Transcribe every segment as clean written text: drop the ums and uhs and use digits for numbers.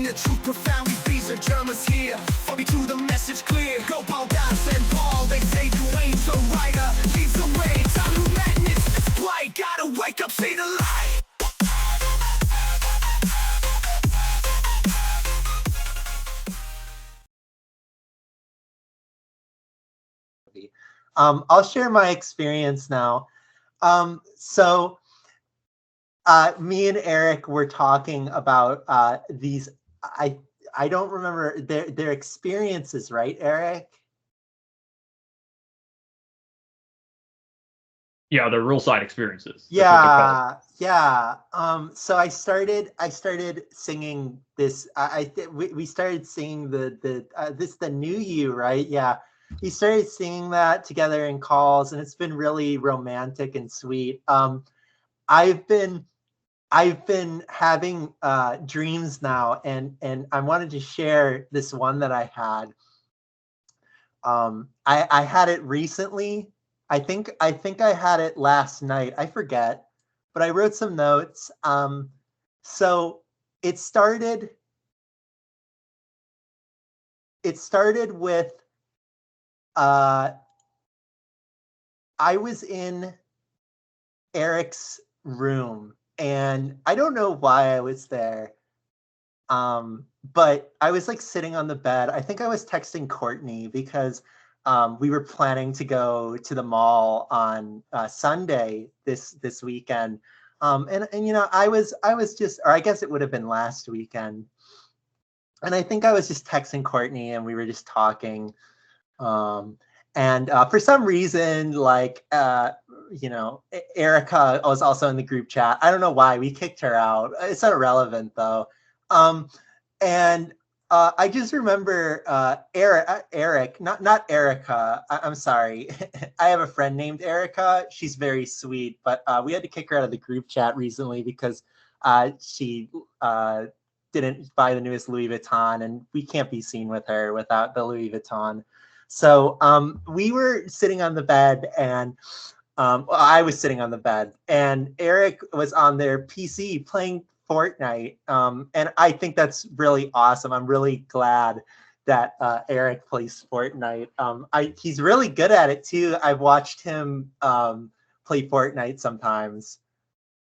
the truth profoundly. These are Germans here. Follow me to the message clear. Go Paul, Das, and Paul. They say DUANE, so writer leads the way. Time to madness, it's blight. Gotta wake up, see the light. I'll share my experience now. So me and Eric were talking about these. I don't remember their experiences, right, Eric? Yeah, they're real side experiences. Yeah, yeah. So I started singing this. We started singing the new you, right? Yeah. We started singing that together in calls, and it's been really romantic and sweet. I've been having dreams now, and I wanted to share this one that I had. I had it recently. I think I had it last night. I forget, but I wrote some notes. So it started with I was in Eric's room, and I don't know why I was there. But I was like sitting on the bed. I think I was texting Courtney because we were planning to go to the mall on Sunday this weekend. And you know, I was just, or I guess it would have been last weekend. And I think I was just texting Courtney, and we were just talking. And for some reason, like, you know, Erica was also in the group chat. I don't know why we kicked her out. It's not irrelevant though. And I just remember Eric, not Erica. I'm sorry. I have a friend named Erica. She's very sweet, but we had to kick her out of the group chat recently because she didn't buy the newest Louis Vuitton, and we can't be seen with her without the Louis Vuitton. So we were sitting on the bed, and I was sitting on the bed, and Eric was on their PC playing Fortnite. And I think that's really awesome. I'm really glad that Eric plays Fortnite. He's really good at it too. I've watched him play Fortnite sometimes.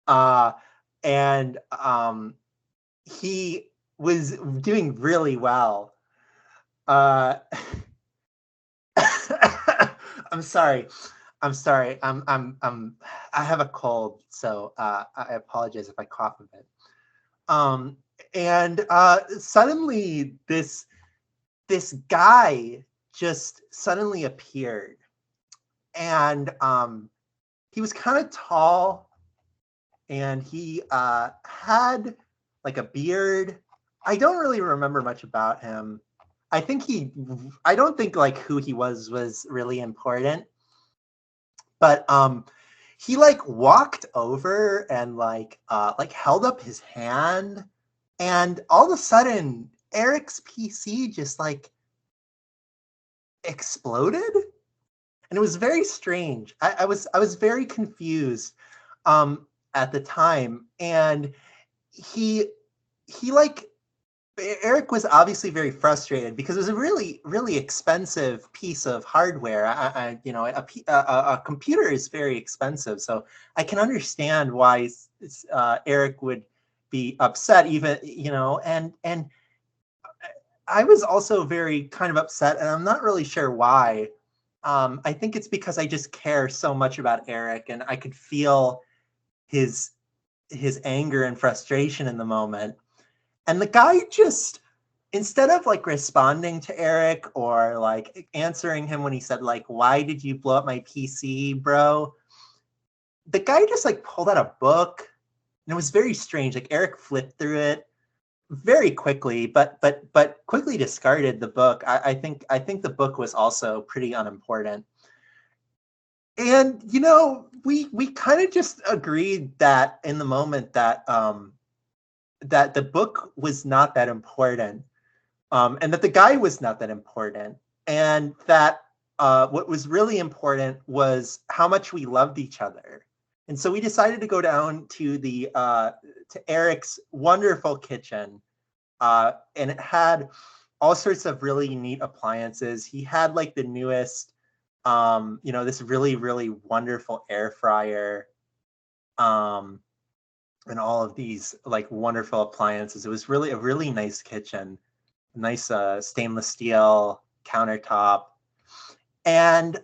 And he was doing really well. I'm sorry. I have a cold, so I apologize if I cough a bit. And suddenly this guy just suddenly appeared, and he was kind of tall, and he had like a beard. I don't really remember much about him. I don't think like who he was really important, but he like walked over and like held up his hand, and all of a sudden Eric's PC just like exploded, and it was very strange. I was very confused at the time, and Eric was obviously very frustrated because it was a really, really expensive piece of hardware. You know, a computer is very expensive, so I can understand why Eric would be upset, even, you know, and I was also very kind of upset, and I'm not really sure why. I think it's because I just care so much about Eric, and I could feel his anger and frustration in the moment. And the guy just, instead of like responding to Eric or like answering him when he said like, "Why did you blow up my PC, bro?" The guy just like pulled out a book, and it was very strange. Like Eric flipped through it very quickly, but quickly discarded the book. I think the book was also pretty unimportant. And you know, we kind of just agreed that in the moment that that the book was not that important, and that the guy was not that important, and that what was really important was how much we loved each other. And so we decided to go down to the to Eric's wonderful kitchen, and it had all sorts of really neat appliances. He had like the newest, this really, really wonderful air fryer, and all of these like wonderful appliances. It was really a really nice kitchen, nice stainless steel countertop. And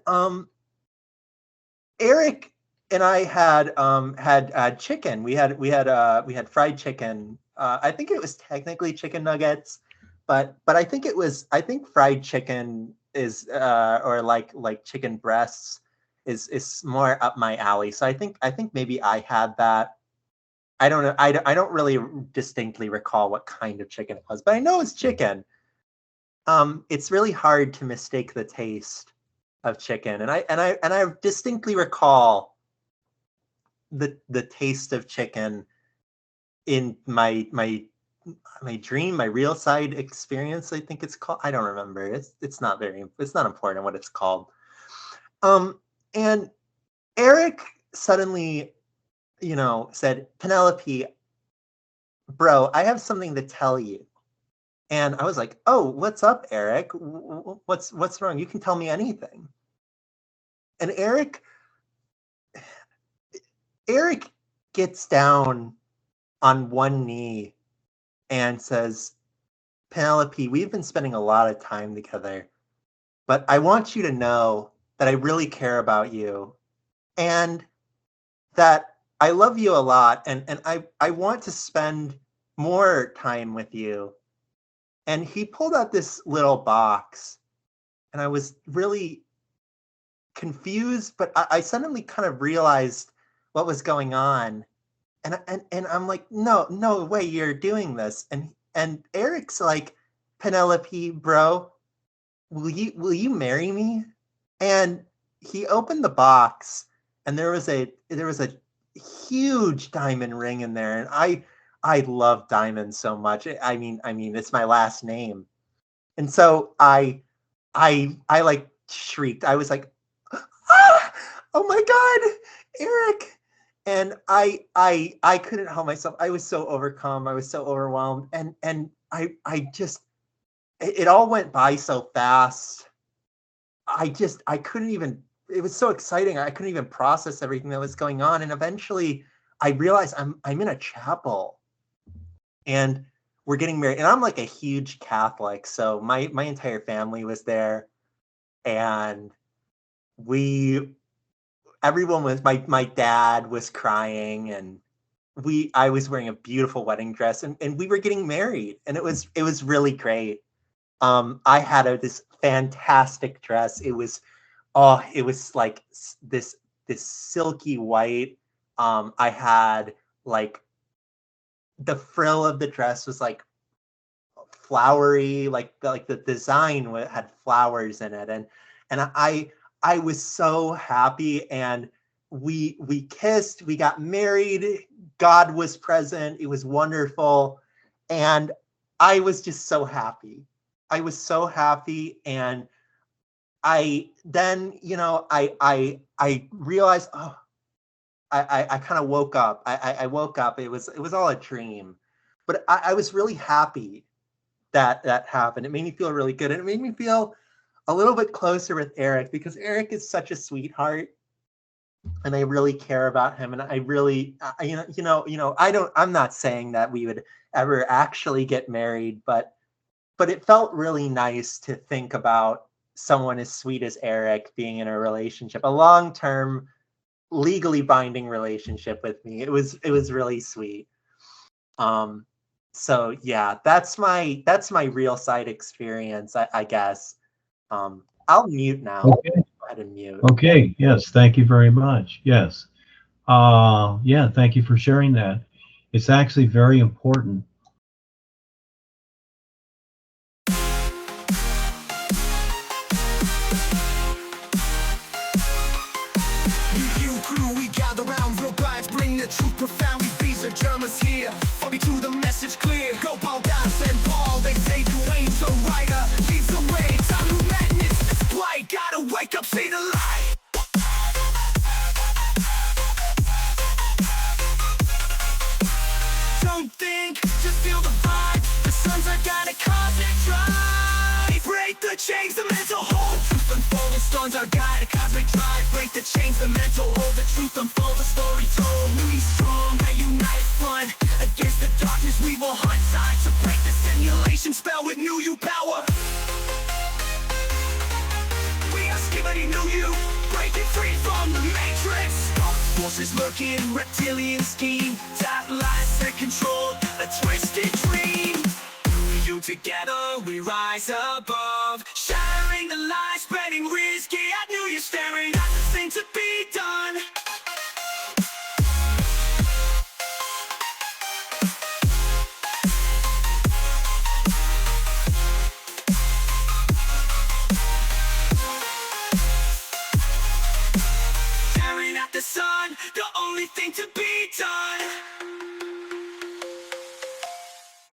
Eric and I had chicken. We had fried chicken. I think it was technically chicken nuggets, but I think fried chicken is or like chicken breasts is more up my alley. So I think maybe I had that. I don't know. I don't really distinctly recall what kind of chicken it was, but I know it's chicken. It's really hard to mistake the taste of chicken, and I distinctly recall the taste of chicken in my dream, my real side experience, I think it's called. I don't remember. It's not important what it's called. And Eric suddenly, said, "Penelope, bro, I have something to tell you." And I was like, "Oh, what's up, Eric? What's wrong? You can tell me anything." And Eric gets down on one knee and says, "Penelope, we've been spending a lot of time together, but I want you to know that I really care about you and that I love you a lot, and I want to spend more time with you." And he pulled out this little box, and I was really confused, but I suddenly kind of realized what was going on. And I'm like, no way you're doing this. And Eric's like, "Penelope, bro, will you marry me?" And he opened the box, and there was a huge diamond ring in there, and I love diamonds so much. I mean it's my last name. And so I like shrieked. I was like, "Ah! Oh my God, Eric!" And I couldn't help myself. I was so overcome. I was so overwhelmed. And I just, it all went by so fast. I couldn't even, it was so exciting. I couldn't even process everything that was going on. And eventually I realized I'm in a chapel and we're getting married. And I'm like a huge Catholic. So my entire family was there, and everyone was, my dad was crying, and I was wearing a beautiful wedding dress, and we were getting married, and it was really great. I had this fantastic dress. It was like this silky white. I had like the frill of the dress was like flowery, like the design had flowers in it, and I was so happy, and we kissed, we got married, God was present, it was wonderful, and I was just so happy. I was so happy, and I then, I realized, oh, I kind of woke up. I woke up. It was all a dream, but I was really happy that happened. It made me feel really good, and it made me feel a little bit closer with Eric, because Eric is such a sweetheart, and I really care about him. And I really, I'm not saying that we would ever actually get married, but it felt really nice to think about someone as sweet as Eric being in a relationship, a long-term, legally binding relationship with me. It was really sweet. So yeah, that's my real side experience, I guess. I'll mute now. Okay. Go ahead and mute. Okay. Yes. Thank you very much. Yes. Yeah. Thank you for sharing that. It's actually very important. You crew, we gather round, real guys bring the truth profound. These are Germans here, for me to the message clear. Go Paul, Das and Paul, they say DUANE, so writer leaves the way. Time to madness, it's blight, gotta wake up, see the light. Don't think, just feel the vibe. The sun's cosmic drive, break the chains, the mental hold, the truth unfold, the story told. We strong, and unite front against the darkness. We will hunt time to break the simulation spell with new you power. We are skibbity new you, breaking free from the matrix. Dark forces lurking, reptilian scheme, that lies that control a twisted dream. You together we rise above, shattering the lies, spreading risky. I knew you staring at the thing to be done. Staring at the sun, the only thing to be done.